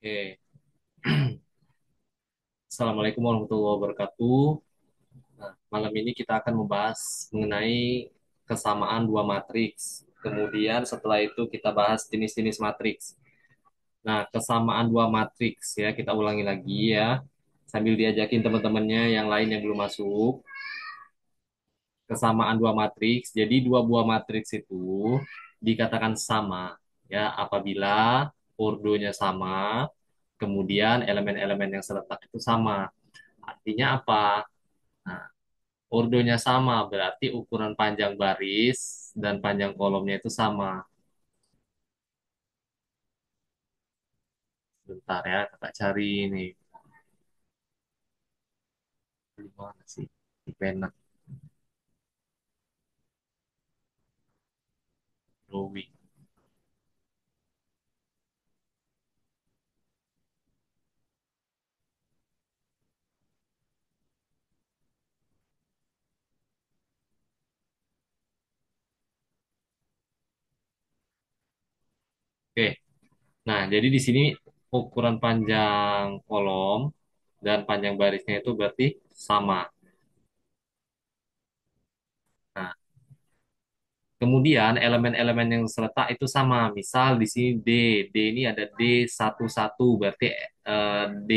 Oke, Assalamualaikum warahmatullahi wabarakatuh. Nah, malam ini kita akan membahas mengenai kesamaan dua matriks. Kemudian setelah itu kita bahas jenis-jenis matriks. Nah, kesamaan dua matriks ya, kita ulangi lagi ya. Sambil diajakin teman-temannya yang lain yang belum masuk. Kesamaan dua matriks. Jadi dua buah matriks itu dikatakan sama ya apabila ordonya sama, kemudian elemen-elemen yang terletak itu sama. Artinya apa? Nah, ordonya sama, berarti ukuran panjang baris dan panjang kolomnya itu sama. Bentar ya, kakak cari ini. Di mana sih? Di pena drawing. Oke, nah jadi di sini ukuran panjang kolom dan panjang barisnya itu berarti sama. Nah, kemudian elemen-elemen yang serta itu sama. Misal di sini D ini ada D11 berarti D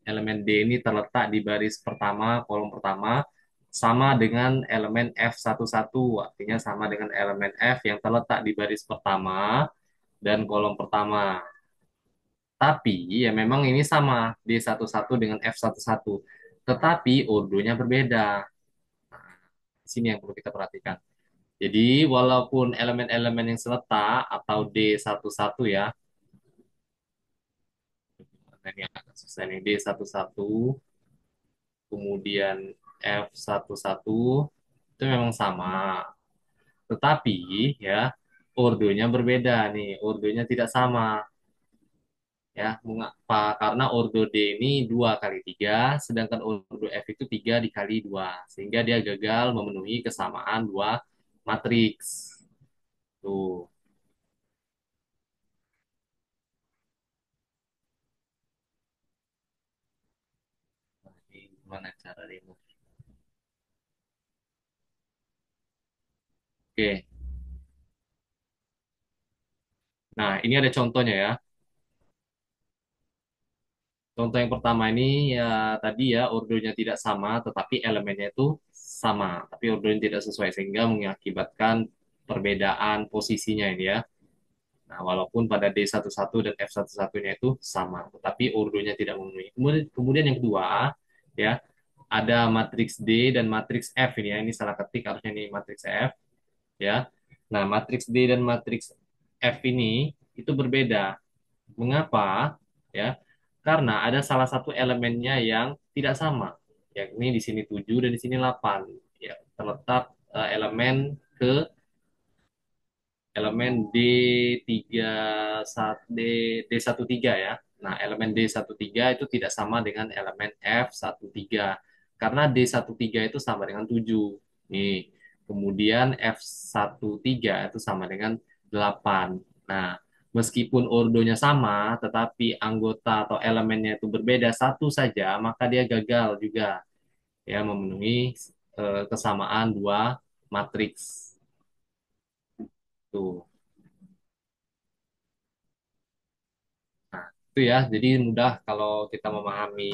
elemen D ini terletak di baris pertama, kolom pertama sama dengan elemen F11, artinya sama dengan elemen F yang terletak di baris pertama dan kolom pertama. Tapi ya memang ini sama D11 dengan F11, tetapi ordonya berbeda. Di sini yang perlu kita perhatikan. Jadi, walaupun elemen-elemen yang seletak atau D11 ya, ini agak susah nih, D11, kemudian F11, itu memang sama. Tetapi ya, ordonya berbeda nih, ordonya tidak sama. Ya, mengapa? Karena ordo D ini 2 kali 3, sedangkan ordo F itu 3 dikali 2, sehingga dia gagal memenuhi kesamaan dua matriks. Tuh. Ini gimana cara remove? Oke. Nah, ini ada contohnya ya. Contoh yang pertama ini ya tadi ya ordonya tidak sama, tetapi elemennya itu sama, tapi ordonya tidak sesuai sehingga mengakibatkan perbedaan posisinya ini ya. Nah, walaupun pada D11 dan F11-nya itu sama, tetapi ordonya tidak memenuhi. Kemudian yang kedua ya, ada matriks D dan matriks F ini ya. Ini salah ketik harusnya ini matriks F ya. Nah, matriks D dan matriks F ini itu berbeda. Mengapa? Ya, karena ada salah satu elemennya yang tidak sama, yakni di sini 7 dan di sini 8. Ya, terletak elemen ke elemen D3 D D13 ya. Nah, elemen D13 itu tidak sama dengan elemen F13 karena D13 itu sama dengan 7. Nih. Kemudian F13 itu sama dengan 8. Nah, meskipun ordonya sama, tetapi anggota atau elemennya itu berbeda satu saja, maka dia gagal juga ya memenuhi kesamaan dua matriks. Tuh. Nah, itu ya, jadi mudah kalau kita memahami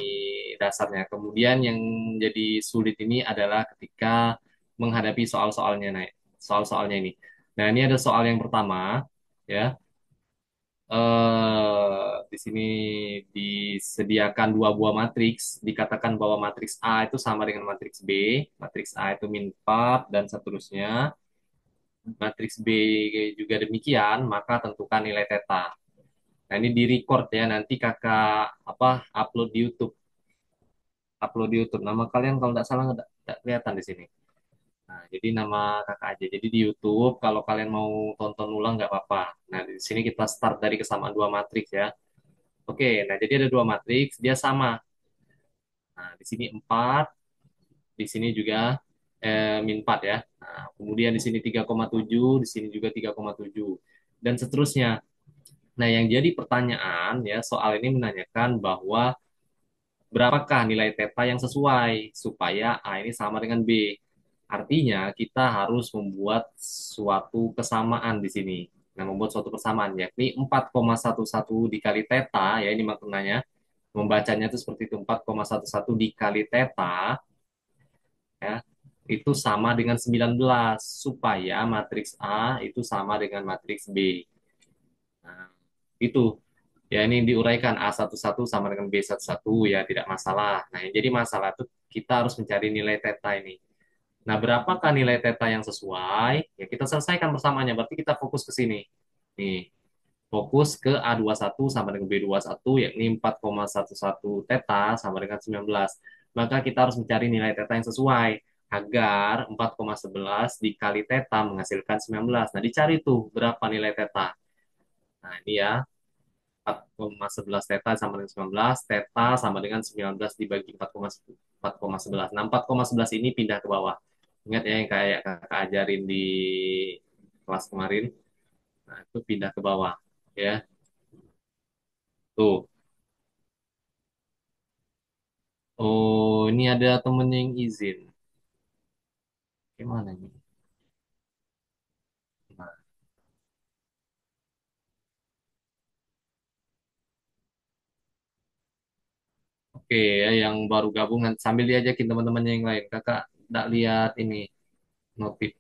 dasarnya. Kemudian yang jadi sulit ini adalah ketika menghadapi soal-soalnya, nah, soal-soalnya ini. Nah, ini ada soal yang pertama, ya. Di sini disediakan dua buah matriks, dikatakan bahwa matriks A itu sama dengan matriks B, matriks A itu min 4 dan seterusnya. Matriks B juga demikian, maka tentukan nilai theta. Nah, ini di record ya, nanti kakak apa upload di YouTube, upload di YouTube. Nama kalian kalau nggak salah nggak kelihatan di sini. Nah, jadi nama kakak aja. Jadi di YouTube kalau kalian mau tonton ulang nggak apa-apa. Nah, di sini kita start dari kesamaan dua matriks ya. Oke, nah jadi ada dua matriks, dia sama. Nah, di sini 4, di sini juga min 4 ya. Nah, kemudian di sini 3,7, di sini juga 3,7 dan seterusnya. Nah, yang jadi pertanyaan ya soal ini menanyakan bahwa berapakah nilai theta yang sesuai supaya A ini sama dengan B. Artinya kita harus membuat suatu kesamaan di sini. Nah, membuat suatu persamaan yakni 4,11 dikali theta ya ini maknanya. Membacanya itu seperti itu 4,11 dikali theta ya itu sama dengan 19 supaya matriks A itu sama dengan matriks B. Nah, itu ya ini diuraikan A11 sama dengan B11 ya tidak masalah. Nah, yang jadi masalah itu kita harus mencari nilai theta ini. Nah, berapakah nilai theta yang sesuai? Ya kita selesaikan bersamanya. Berarti kita fokus ke sini. Nih, fokus ke A21 sama dengan B21 yakni 4,11 theta sama dengan 19. Maka kita harus mencari nilai theta yang sesuai agar 4,11 dikali theta menghasilkan 19. Nah, dicari tuh berapa nilai theta. Nah, ini ya 4,11 theta sama dengan 19, theta sama dengan 19 dibagi 4,11. Nah, 4,11 ini pindah ke bawah. Ingat ya yang kayak kakak ajarin di kelas kemarin. Nah, itu pindah ke bawah. Ya, tuh. Oh, ini ada temen yang izin. Gimana nih? Nah, oke ya, yang baru gabungan sambil diajakin teman-temannya yang lain. Kakak tidak lihat ini notif.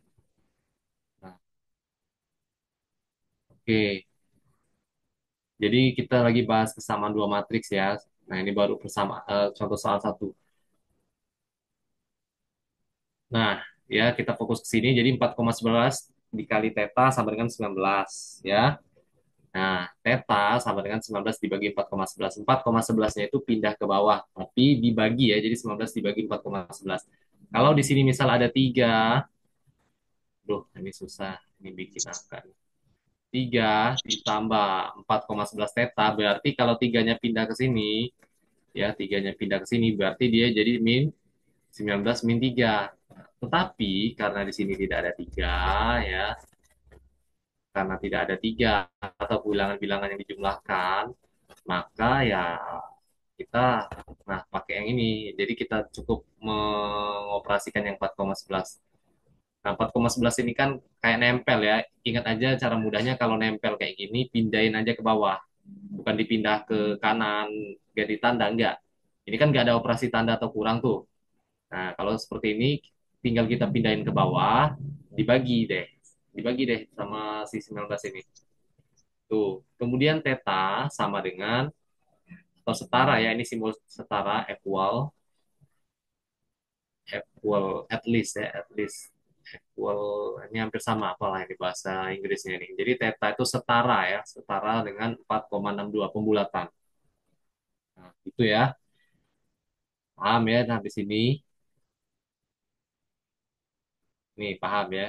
Nah, oke. Jadi kita lagi bahas kesamaan dua matriks ya. Nah, ini baru bersama contoh soal satu. Nah, ya kita fokus ke sini. Jadi 4,11 dikali theta sama dengan 19 ya. Nah, theta sama dengan 19 dibagi 4,11. 4,11-nya itu pindah ke bawah, tapi dibagi ya. Jadi 19 dibagi 4,11. Kalau di sini misal ada 3, duh ini susah. Ini bikin angka. 3 ditambah 4,11 theta, berarti kalau tiganya pindah ke sini, ya tiganya pindah ke sini, berarti dia jadi min 19 min 3. Tetapi karena di sini tidak ada 3, ya, karena tidak ada 3 atau bilangan-bilangan yang dijumlahkan, maka ya kita pakai yang ini. Jadi kita cukup mengoperasikan yang 4,11. Nah, 4,11 ini kan kayak nempel ya. Ingat aja cara mudahnya kalau nempel kayak gini, pindahin aja ke bawah. Bukan dipindah ke kanan, ganti tanda, enggak. Ini kan nggak ada operasi tanda atau kurang tuh. Nah, kalau seperti ini, tinggal kita pindahin ke bawah, dibagi deh. Dibagi deh sama si 19 ini. Tuh. Kemudian theta sama dengan, atau setara ya, ini simbol setara, at least ya, at least equal, ini hampir sama apalah ini bahasa Inggrisnya ini. Jadi theta itu setara ya, setara dengan 4,62 pembulatan. Nah, itu ya. Paham ya nah di sini. Nih, paham ya.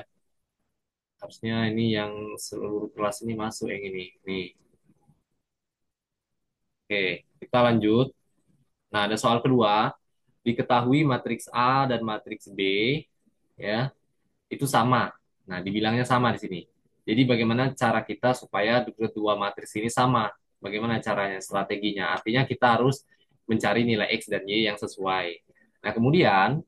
Harusnya ini yang seluruh kelas ini masuk yang ini. Nih. Oke, kita lanjut. Nah, ada soal kedua. Diketahui matriks A dan matriks B ya, itu sama. Nah, dibilangnya sama di sini. Jadi bagaimana cara kita supaya kedua matriks ini sama? Bagaimana caranya, strateginya? Artinya kita harus mencari nilai X dan Y yang sesuai. Nah, kemudian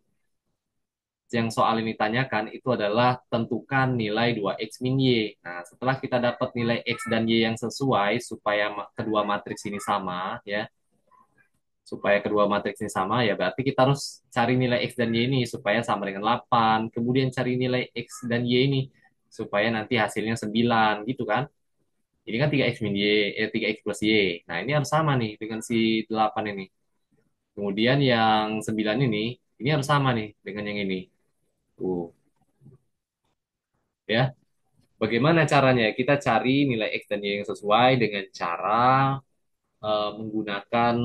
yang soal ini tanyakan itu adalah tentukan nilai 2X min Y. Nah, setelah kita dapat nilai X dan Y yang sesuai supaya kedua matriks ini sama, ya, supaya kedua matriks ini sama, ya berarti kita harus cari nilai X dan Y ini supaya sama dengan 8. Kemudian cari nilai X dan Y ini supaya nanti hasilnya 9, gitu kan. Ini kan 3X min Y, 3X plus Y. Nah, ini harus sama nih dengan si 8 ini. Kemudian yang 9 ini harus sama nih dengan yang ini. Tuh, ya. Bagaimana caranya? Kita cari nilai X dan Y yang sesuai dengan cara menggunakan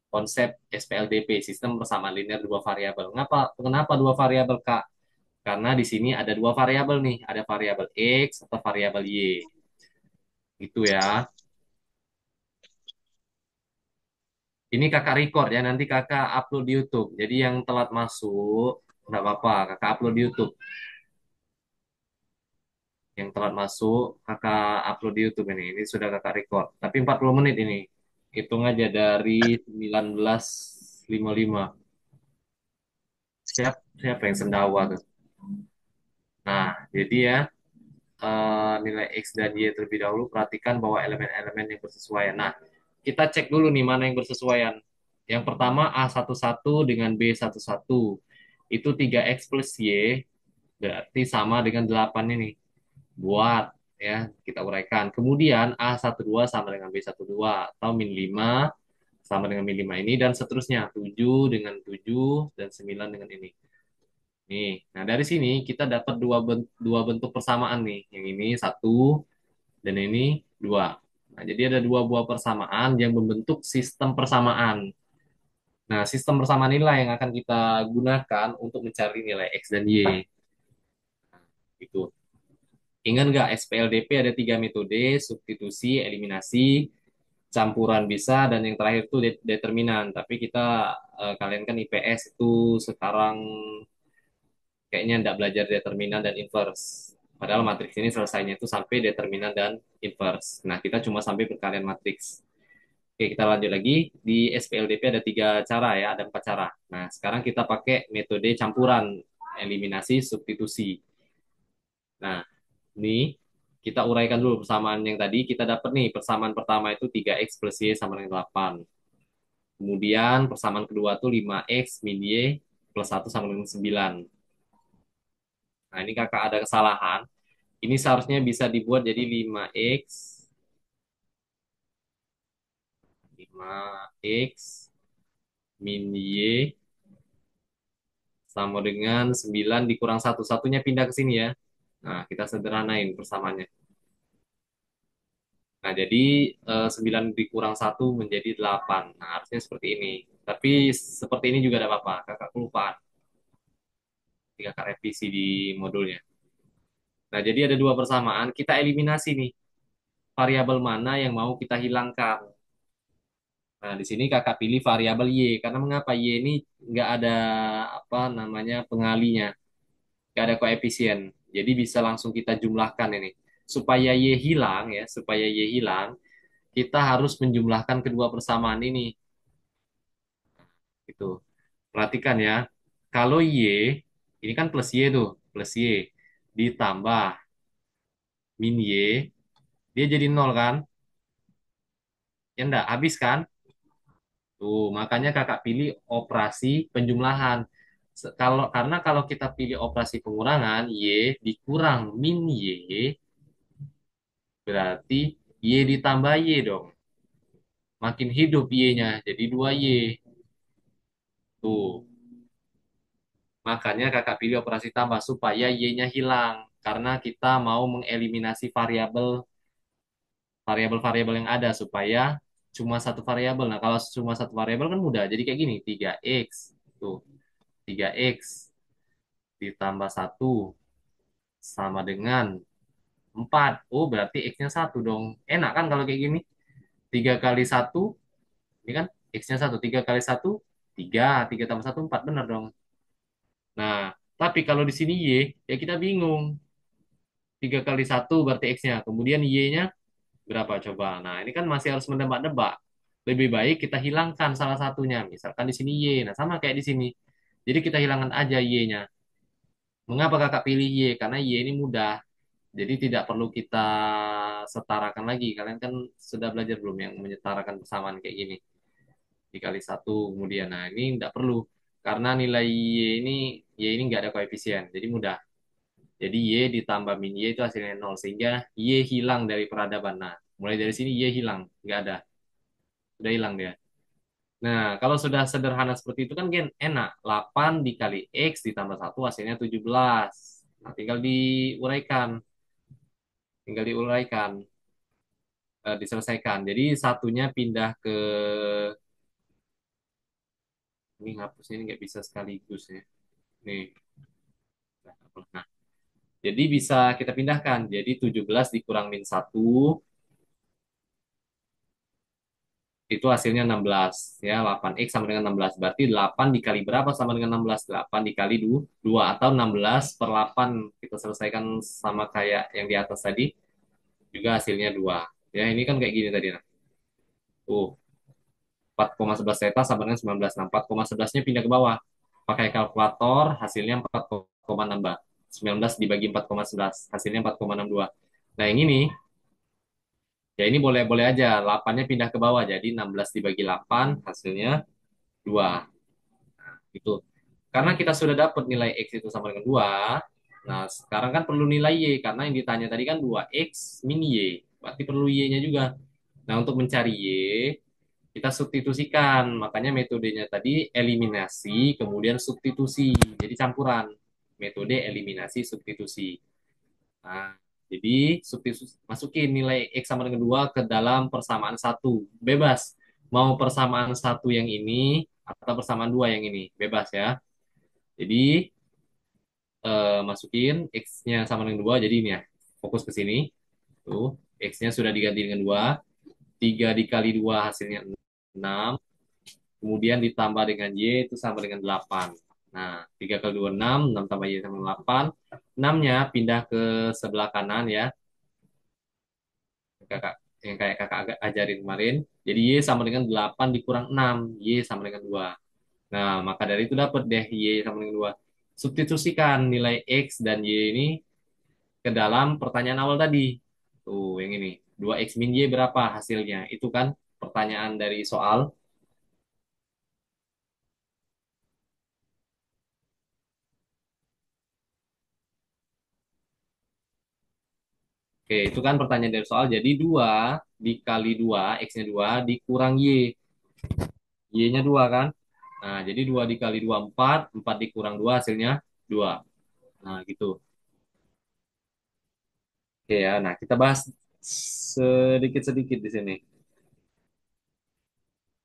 konsep SPLDP, sistem persamaan linear dua variabel. Kenapa dua variabel, Kak? Karena di sini ada dua variabel nih, ada variabel X atau variabel Y. Gitu ya. Ini kakak record ya, nanti kakak upload di YouTube. Jadi yang telat masuk, nggak apa-apa, kakak upload di YouTube. yang telat masuk kakak upload di YouTube ini. Ini sudah kakak record. Tapi 40 menit ini. Hitung aja dari 19.55. Siapa yang sendawa tuh? Nah, jadi ya nilai X dan Y terlebih dahulu perhatikan bahwa elemen-elemen yang bersesuaian. Nah, kita cek dulu nih mana yang bersesuaian. Yang pertama A11 dengan B11. Itu 3X plus Y berarti sama dengan 8 ini. Buat ya, kita uraikan. Kemudian A12 sama dengan B12 atau min 5 sama dengan min 5 ini dan seterusnya. 7 dengan 7 dan 9 dengan ini. Nih, nah dari sini kita dapat dua bentuk persamaan nih. Yang ini satu dan ini dua. Nah, jadi ada dua buah persamaan yang membentuk sistem persamaan. Nah, sistem persamaan inilah yang akan kita gunakan untuk mencari nilai X dan Y. Itu. Ingat nggak SPLDP ada tiga metode, substitusi, eliminasi, campuran bisa, dan yang terakhir itu determinan. Tapi kita, kalian kan IPS itu sekarang kayaknya nggak belajar determinan dan inverse. Padahal matriks ini selesainya itu sampai determinan dan inverse. Nah, kita cuma sampai perkalian matriks. Oke, kita lanjut lagi. Di SPLDP ada tiga cara ya, ada empat cara. Nah, sekarang kita pakai metode campuran, eliminasi, substitusi. Nah, ini kita uraikan dulu persamaan yang tadi. Kita dapat nih, persamaan pertama itu 3X plus Y sama dengan 8. Kemudian persamaan kedua tuh 5X min Y plus 1 sama dengan 9. Nah, ini kakak ada kesalahan. Ini seharusnya bisa dibuat jadi 5X min Y sama dengan 9 dikurang satu. Satunya pindah ke sini ya. Nah, kita sederhanain persamaannya. Nah, jadi 9 dikurang satu menjadi 8. Nah, harusnya seperti ini. Tapi seperti ini juga tidak apa-apa. Kakak kelupaan. Jika kakak revisi di modulnya. Nah, jadi ada dua persamaan. Kita eliminasi nih. Variabel mana yang mau kita hilangkan. Nah, di sini kakak pilih variabel Y. Karena mengapa Y ini nggak ada apa namanya pengalinya. Nggak ada koefisien. Jadi bisa langsung kita jumlahkan ini. Supaya Y hilang ya, supaya Y hilang, kita harus menjumlahkan kedua persamaan ini. Gitu. Perhatikan ya. Kalau Y, ini kan plus Y tuh, plus Y. Ditambah min Y, dia jadi nol kan? Ya enggak, habis kan? Tuh, makanya kakak pilih operasi penjumlahan. Karena kalau kita pilih operasi pengurangan, Y dikurang min Y, berarti Y ditambah Y dong. Makin hidup Y-nya, jadi 2Y. Tuh, makanya kakak pilih operasi tambah supaya Y-nya hilang. Karena kita mau mengeliminasi variabel-variabel yang ada supaya cuma satu variabel. Nah, kalau cuma satu variabel kan mudah. Jadi kayak gini, 3X. Tuh, 3X ditambah satu sama dengan 4. Oh, berarti X-nya satu dong. Enak kan kalau kayak gini? 3 kali satu, ini kan X-nya satu. 3 kali satu, 3. 3 tambah satu, 4. Benar dong. Nah, tapi kalau di sini Y, ya kita bingung. 3 kali satu berarti X-nya. Kemudian Y-nya berapa coba? Nah, ini kan masih harus menebak-nebak. Lebih baik kita hilangkan salah satunya. Misalkan di sini Y. Nah, sama kayak di sini. Jadi kita hilangkan aja Y-nya. Mengapa kakak pilih Y? Karena Y ini mudah. Jadi tidak perlu kita setarakan lagi. Kalian kan sudah belajar belum yang menyetarakan persamaan kayak gini. Dikali satu kemudian. Nah, ini tidak perlu. Karena nilai Y ini nggak ada koefisien. Jadi mudah. Jadi Y ditambah min Y itu hasilnya nol. Sehingga Y hilang dari peradaban. Nah, mulai dari sini Y hilang. Nggak ada. Sudah hilang dia. Nah, kalau sudah sederhana seperti itu kan gen enak. 8 dikali X ditambah satu hasilnya 17. Nah, tinggal diuraikan. Tinggal diuraikan. Diselesaikan. Jadi satunya pindah ke... Ini hapusnya ini nggak bisa sekaligus ya. Nih. Nah, jadi bisa kita pindahkan. Jadi 17 dikurang min satu Itu hasilnya 16 ya. 8x sama dengan 16. Berarti 8 dikali berapa sama dengan 16? 8 dikali 2 atau 16 per 8. Kita selesaikan sama kayak yang di atas tadi. Juga hasilnya 2. Ya, ini kan kayak gini tadi. Nah. Tuh, 4,11 theta sama dengan 19. Nah, 4,11-nya pindah ke bawah. Pakai kalkulator, hasilnya 4,6. 19 dibagi 4,11. Hasilnya 4,62. Nah, yang ini, ya ini boleh-boleh aja. 8-nya pindah ke bawah. Jadi 16 dibagi 8, hasilnya 2. Gitu. Karena kita sudah dapat nilai X itu sama dengan 2, nah sekarang kan perlu nilai Y, karena yang ditanya tadi kan 2X min Y, berarti perlu Y-nya juga. Nah untuk mencari Y, kita substitusikan, makanya metodenya tadi eliminasi, kemudian substitusi, jadi campuran, metode eliminasi substitusi. Nah, jadi substitusi, masukin nilai X sama dengan 2 ke dalam persamaan satu, bebas. Mau persamaan satu yang ini, atau persamaan dua yang ini, bebas ya. Jadi masukin X-nya sama dengan 2. Jadi ini ya, fokus ke sini. Tuh, X-nya sudah diganti dengan 2. 3 dikali 2 hasilnya 6. Kemudian ditambah dengan Y itu sama dengan 8. Nah, 3 kali 2 6. 6 tambah Y sama 8. 6-nya pindah ke sebelah kanan ya. Kakak, yang kayak kakak ajarin kemarin. Jadi Y sama dengan 8 dikurang 6. Y sama dengan 2. Nah, maka dari itu dapat deh Y sama dengan 2. Substitusikan nilai X dan Y ini ke dalam pertanyaan awal tadi. Tuh, yang ini. 2x min y berapa hasilnya? Itu kan pertanyaan dari soal. Oke, itu kan pertanyaan dari soal. Jadi 2 dikali 2, x-nya 2 dikurang y. Y-nya 2 kan? Nah, jadi 2 dikali 2 4, 4 dikurang 2 hasilnya 2. Nah, gitu. Oke ya, nah kita bahas sedikit-sedikit di sini.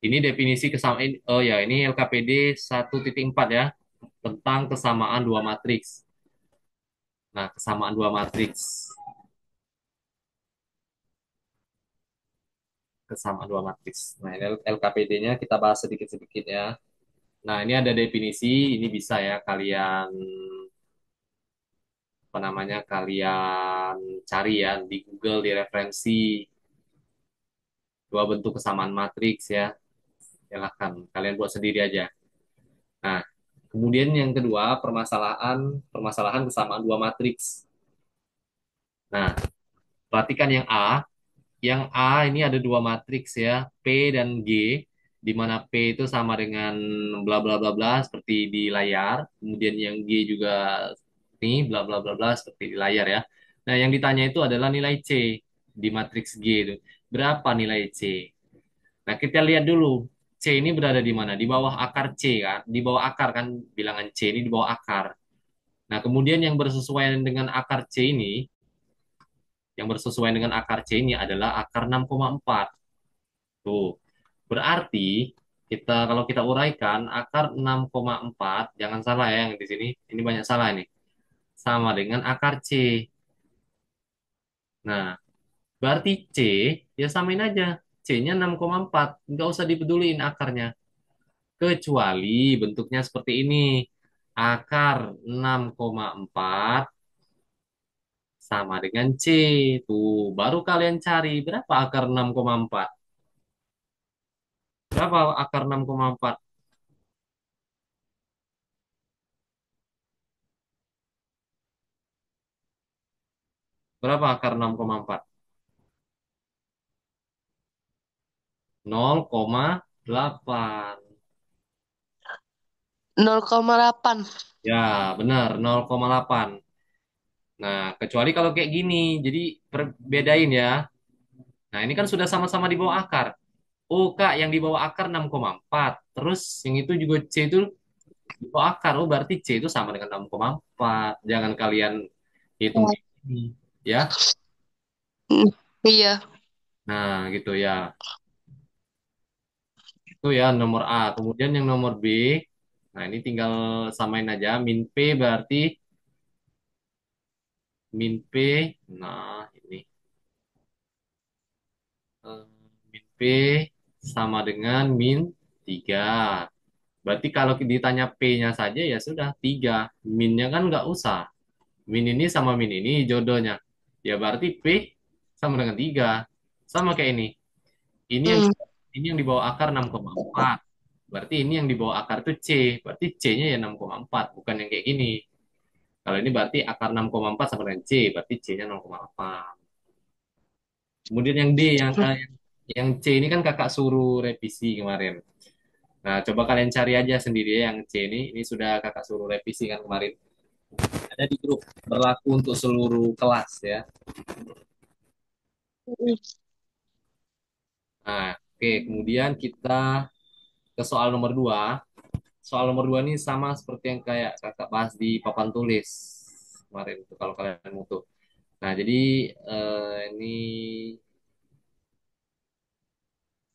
Ini definisi kesamaan, oh ya, ini LKPD 1.4 ya, tentang kesamaan dua matriks. Nah, kesamaan dua matriks. Kesamaan dua matriks. Nah, ini LKPD-nya kita bahas sedikit-sedikit ya. Nah, ini ada definisi, ini bisa ya kalian apa namanya? Kalian cari ya di Google di referensi dua bentuk kesamaan matriks ya. Silahkan kalian buat sendiri aja. Nah, kemudian yang kedua, permasalahan permasalahan kesamaan dua matriks. Nah, perhatikan yang A. Yang A ini ada dua matriks ya, P dan G, di mana P itu sama dengan bla bla bla bla seperti di layar. Kemudian yang G juga nih bla bla bla bla seperti di layar ya. Nah, yang ditanya itu adalah nilai C di matriks G itu. Berapa nilai C? Nah, kita lihat dulu. C ini berada di mana? Di bawah akar C kan? Di bawah akar kan bilangan C ini di bawah akar. Nah, kemudian yang bersesuaian dengan akar C ini, yang bersesuaian dengan akar C ini adalah akar 6,4. Tuh. Berarti kalau kita uraikan akar 6,4, jangan salah ya yang di sini. Ini banyak salah ini. Sama dengan akar C. Nah, berarti C ya samain aja. C-nya 6,4. Nggak usah dipeduliin akarnya. Kecuali bentuknya seperti ini. Akar 6,4 sama dengan C. Tuh, baru kalian cari berapa akar 6,4. Berapa akar 6,4? Berapa akar 6,4? 0,8. 0,8. Ya, benar, 0,8. Nah, kecuali kalau kayak gini. Jadi, bedain ya. Nah, ini kan sudah sama-sama di bawah akar. Oh, Kak, yang di bawah akar 6,4. Terus, yang itu juga C itu di bawah akar. Oh, berarti C itu sama dengan 6,4. Jangan kalian hitung kayak gini. Ya, Hmm, iya. nah gitu ya. Itu ya nomor A. Kemudian yang nomor B. Nah, ini tinggal samain aja. Min P berarti min P. Nah, ini. Min P. sama dengan min 3. Berarti kalau ditanya P-nya saja ya sudah 3. Minnya kan nggak usah. Min ini sama min ini jodohnya. Ya berarti P sama dengan 3. Sama kayak ini. Ini yang Hmm. ini yang di bawah akar 6,4. Berarti ini yang di bawah akar itu C. Berarti C-nya ya 6,4, bukan yang kayak gini. Kalau ini berarti akar 6,4 sama dengan C, berarti C-nya 0,8. Kemudian yang D, yang C ini kan kakak suruh revisi kemarin. Nah, coba kalian cari aja sendiri ya yang C ini. Ini sudah kakak suruh revisi kan kemarin. Ada di grup, berlaku untuk seluruh kelas ya. Nah, oke, kemudian kita ke soal nomor 2. Soal nomor 2 ini sama seperti yang kayak kakak bahas di papan tulis kemarin itu kalau kalian mau tuh. Nah, jadi ini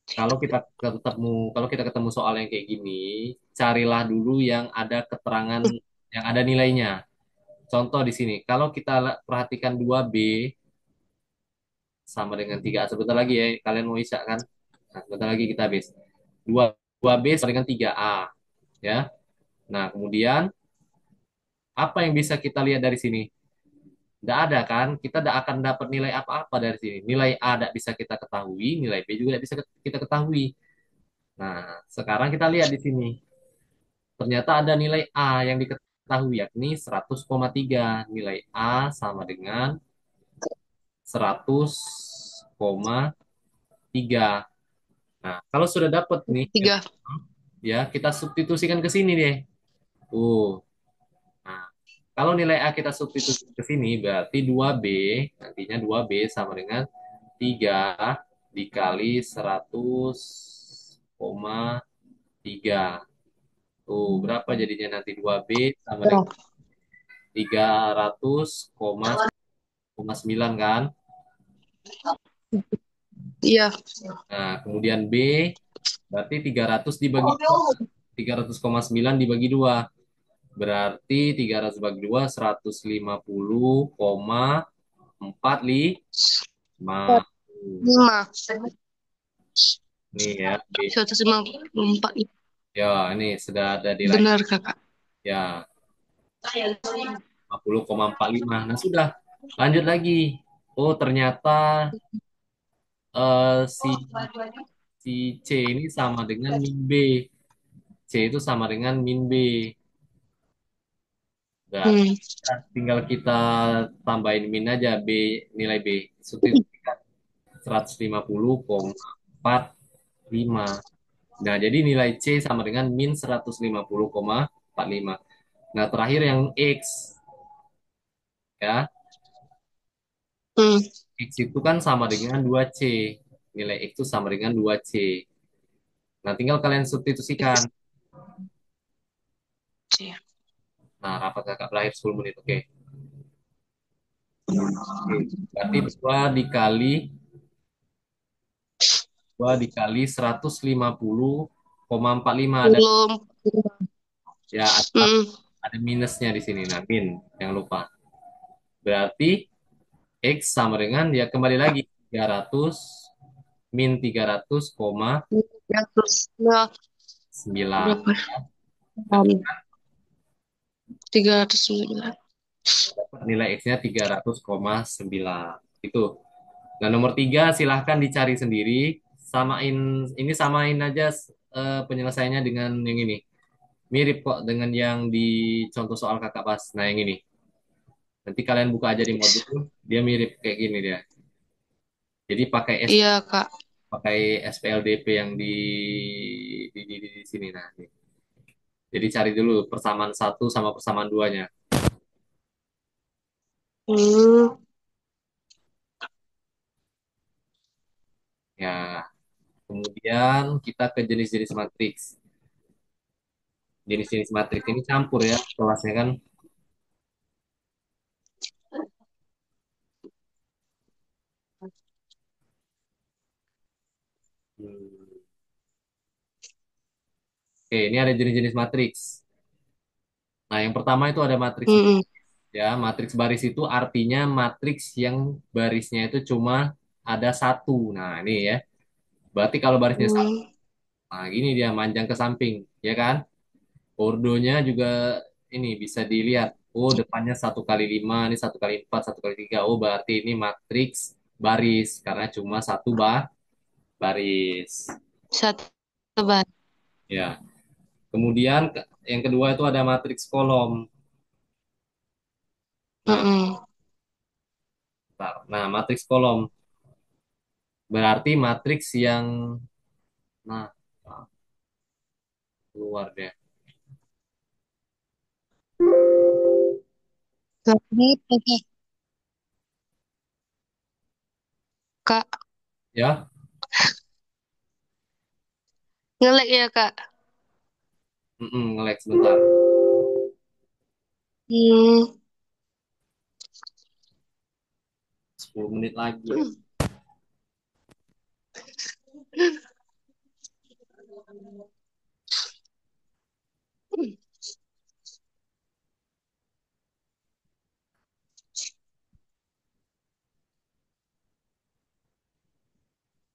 kalau kita ketemu soal yang kayak gini, carilah dulu yang ada keterangan, yang ada nilainya. Contoh di sini, kalau kita perhatikan 2B sama dengan 3A. Sebentar lagi ya, kalian mau isya kan? Nah, sebentar lagi kita habis. 2, 2B sama dengan 3A. Ya. Nah, kemudian apa yang bisa kita lihat dari sini? Tidak ada kan? Kita tidak akan dapat nilai apa-apa dari sini. Nilai A tidak bisa kita ketahui, nilai B juga tidak bisa kita ketahui. Nah, sekarang kita lihat di sini. Ternyata ada nilai A yang diketahui, yakni 100,3. Nilai A sama dengan 100,3. Nah, kalau sudah dapat nih, 3. ya kita substitusikan ke sini deh. Tuh. Nah, kalau nilai A kita substitusi ke sini, berarti 2B, nantinya 2B sama dengan 3 dikali 100,3. Tuh, berapa jadinya nanti 2B sama dengan 300,9 kan? Iya. Nah, kemudian B berarti 300 dibagi 2. 300,9 dibagi 2. Berarti 300 bagi 2, 150,45. 5. Nih ya, B. 154. Ya, ini sudah ada di line. Benar, Kakak. Ya, 50,45. Nah, sudah. Lanjut lagi. Oh, ternyata si C ini sama dengan min B. C itu sama dengan min B. Berarti Hmm. tinggal kita tambahin min aja B, nilai B. Substitusikan 150,45. Nah, jadi nilai C sama dengan min 150,45. Nah, terakhir yang X ya. Hmm. X itu kan sama dengan 2C. Nilai X itu sama dengan 2C. Nah, tinggal kalian substitusikan. Iya. Nah, rapat kakak berakhir 10 menit. Oke. Oke. Berarti 2 dikali 150,45 ada Belum. ya Hmm. ada minusnya di sini. Nah, min jangan lupa. Berarti X sama dengan ya kembali lagi 300 min 300,9. 300. Nah, berapa? 309. Nilai X-nya 300,9. Itu. Nah, nomor 3 silahkan dicari sendiri. Samain aja penyelesaiannya dengan yang ini. Mirip kok dengan yang di contoh soal kakak pas. Nah, yang ini. Nanti kalian buka aja di modul, dia mirip kayak gini dia. Jadi Iya, Kak. pakai SPLDP yang di sini. Nah, nih. Jadi cari dulu persamaan satu sama persamaan duanya. Hmm. Ya, kemudian kita ke jenis-jenis matriks. Jenis-jenis matriks ini campur ya kelasnya kan. Hmm. Oke, ini ada jenis-jenis matriks. Nah, yang pertama itu ada matriks Hmm. ya. Matriks baris itu artinya matriks yang barisnya itu cuma ada satu. Nah, ini ya. Berarti kalau barisnya sama, Hmm. nah gini dia manjang ke samping, ya kan? Ordonya juga ini bisa dilihat. Oh, depannya 1 kali 5, ini 1 kali 4, 1 kali 3. Oh, berarti ini matriks baris karena cuma satu baris. Satu baris. Ya. Kemudian yang kedua itu ada matriks kolom. Nah, Mm-mm. bentar. Nah, matriks kolom berarti matriks yang nah keluar deh. Lagi pakai Kak. Ya, Ngelek ya, Kak. nge-lag sebentar. Hmm. 10 menit lagi ya. Hmm.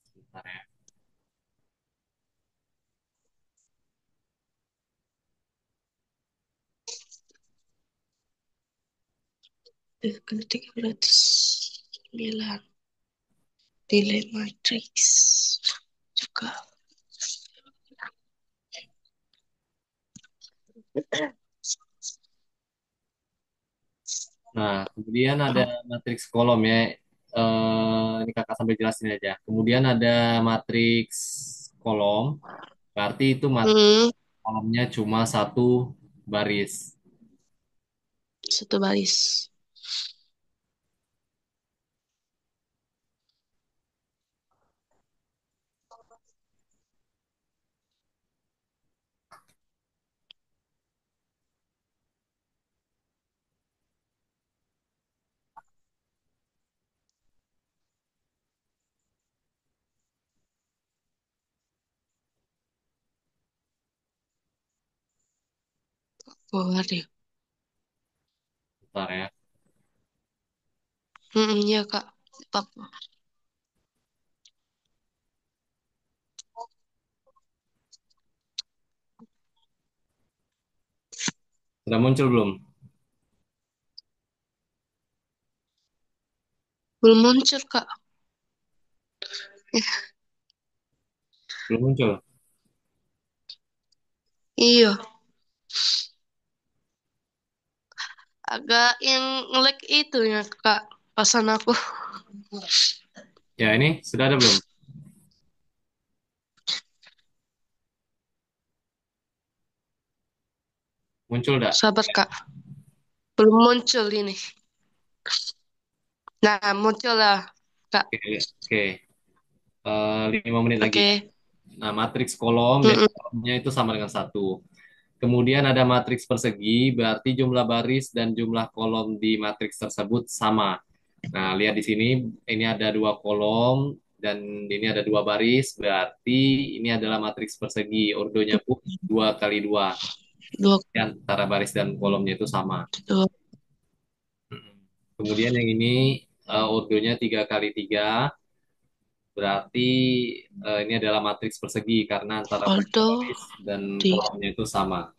Sebentar ya. Kena 309. Delay matrix juga. Nah, kemudian ada matriks kolom ya. Ini kakak sambil jelasin aja. Kemudian ada matriks kolom, berarti itu Hmm. kolomnya cuma satu baris. Satu baris. Keluar ya. Bentar ya. Iya, Kak. Apa? Sudah muncul belum? Belum muncul, Kak. Eh, Belum muncul. iya. Agak yang nge-lag itu ya, Kak. Pasan aku. Ya, ini sudah ada belum? Muncul enggak? Sabar, Kak. Belum muncul ini. Nah, muncul lah, Kak. Oke, oke. 5 menit lagi ya. Oke. Nah, matriks kolom, jadi Mm-mm. kolomnya itu sama dengan satu. Kemudian ada matriks persegi, berarti jumlah baris dan jumlah kolom di matriks tersebut sama. Nah, lihat di sini, ini ada 2 kolom dan ini ada 2 baris, berarti ini adalah matriks persegi. Ordonya pun 2 kali 2. Dua, Antara baris dan kolomnya itu sama. dua. Kemudian yang ini ordonya 3 kali 3, berarti ini adalah matriks persegi karena antara Although baris dan di kolomnya itu sama.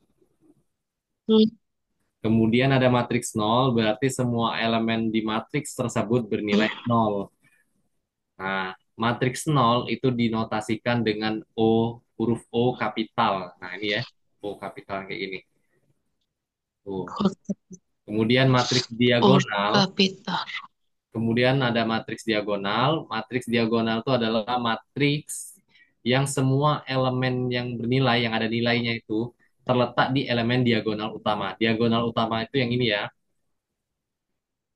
mm, Kemudian ada matriks nol, berarti semua elemen di matriks tersebut bernilai mm, nol. Nah, matriks nol itu dinotasikan dengan O, huruf O kapital. Nah, ini ya, O kapital kayak gini. Tuh. Kemudian matriks O diagonal, kapital. kemudian ada matriks diagonal. Matriks diagonal itu adalah matriks yang semua elemen yang bernilai, yang ada nilainya itu terletak di elemen diagonal utama. Diagonal utama itu yang ini ya.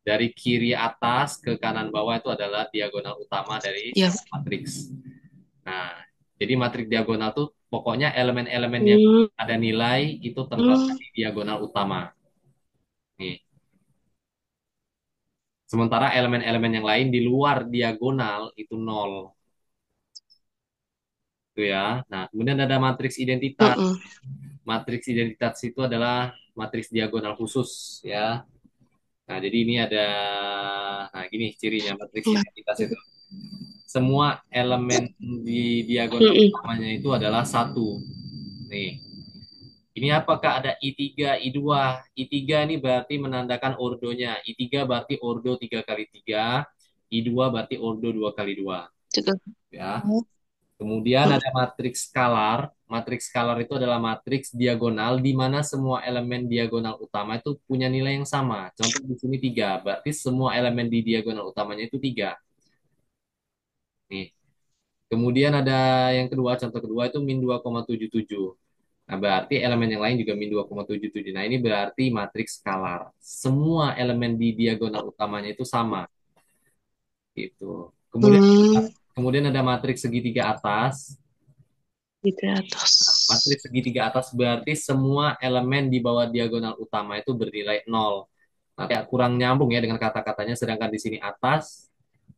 Dari kiri atas ke kanan bawah itu adalah diagonal utama dari Ya. sebuah matriks. Nah, jadi matriks diagonal tuh pokoknya elemen-elemen yang Mm, ada nilai itu terletak mm, di diagonal utama. Nih. Sementara elemen-elemen yang lain di luar diagonal itu nol. Itu ya. Nah, kemudian ada matriks identitas. mm. Matriks identitas itu adalah matriks diagonal khusus ya. Nah, jadi ini ada, nah gini cirinya matriks Mat- identitas itu. semua elemen di diagonal Mm-mm. utamanya itu adalah satu. Nih, ini apakah ada I3, I2? I3 ini berarti menandakan ordonya. I3 berarti ordo 3 kali 3, I2 berarti ordo 2 kali 2. Juga. Ya. Kemudian ada matriks skalar. Matriks skalar itu adalah matriks diagonal di mana semua elemen diagonal utama itu punya nilai yang sama. Contoh di sini 3, berarti semua elemen di diagonal utamanya itu 3. Nih. Kemudian ada yang kedua, contoh kedua itu min 2,77. Nah, berarti elemen yang lain juga min 2,77. Nah, ini berarti matriks skalar. Semua elemen di diagonal utamanya itu sama gitu. Kemudian Hmm, kemudian ada matriks segitiga atas. di atas. Matriks segitiga atas berarti semua elemen di bawah diagonal utama itu bernilai nol. Nah, kayak kurang nyambung ya dengan kata-katanya, sedangkan di sini atas,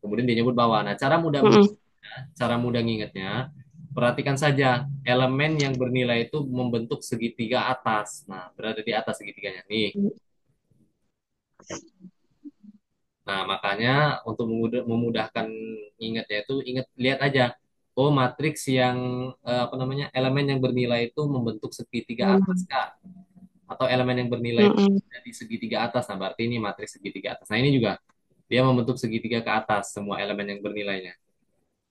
kemudian dia nyebut bawah. Nah, Mm-mm. cara mudah ngingetnya, perhatikan saja elemen yang bernilai itu membentuk segitiga atas. Nah, berada di atas segitiganya. Nih. Nah, makanya untuk memudahkan ingatnya itu ingat lihat aja. Oh, matriks yang apa namanya? Elemen yang bernilai itu membentuk segitiga atas Mm-mm. Kak. Atau elemen yang bernilai itu Mm-mm. ada di segitiga atas. Nah, berarti ini matriks segitiga atas. Nah, ini juga dia membentuk segitiga ke atas semua elemen yang bernilainya.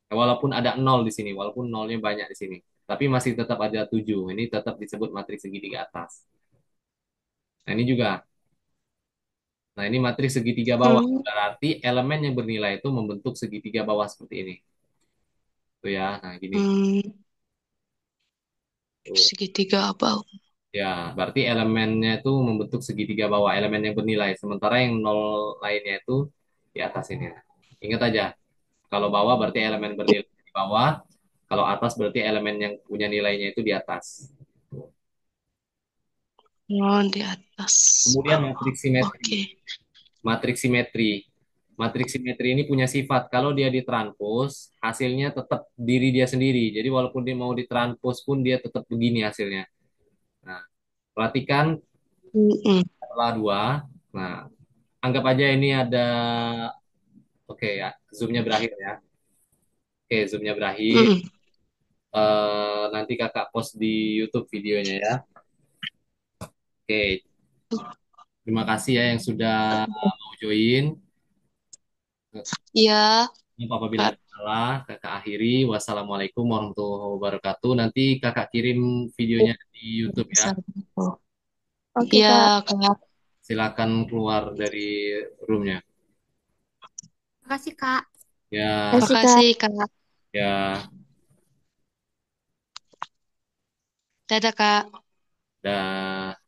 Nah, walaupun ada nol di sini, walaupun nolnya banyak di sini, tapi masih tetap ada 7. Ini tetap disebut matriks segitiga atas. Nah, ini juga. Nah, ini matriks segitiga bawah. Mm. Berarti elemen yang bernilai itu membentuk segitiga bawah seperti ini. Tuh ya. Nah, gini. Mm. Tuh. Segitiga apa? Ya, berarti elemennya itu membentuk segitiga bawah, elemen yang bernilai. Sementara yang nol lainnya itu di atas ini. Ingat aja, kalau bawah berarti elemen bernilai di bawah, kalau atas berarti elemen yang punya nilainya itu di atas. Oh, di atas. Kemudian matriks simetri. Oke. Matriks simetri. Matriks simetri ini punya sifat kalau dia ditranspos, hasilnya tetap diri dia sendiri. Jadi walaupun dia mau ditranspos pun dia tetap begini hasilnya. Nah, perhatikan Mm-mm. setelah dua. Nah, anggap aja ini ada, oke ya, zoomnya berakhir ya. Oke, zoomnya berakhir. Mm-mm. Nanti kakak post di YouTube videonya ya. Oke, terima kasih ya yang sudah mau join. Iya, Apabila Kak. ada salah, kakak akhiri. Wassalamualaikum warahmatullahi wabarakatuh. Nanti kakak kirim videonya di YouTube ya. Oke, iya, Kak. Silakan keluar dari roomnya. Makasih, Kak. Ya, Makasih, Kak. ya, Dadah, Kak. dah.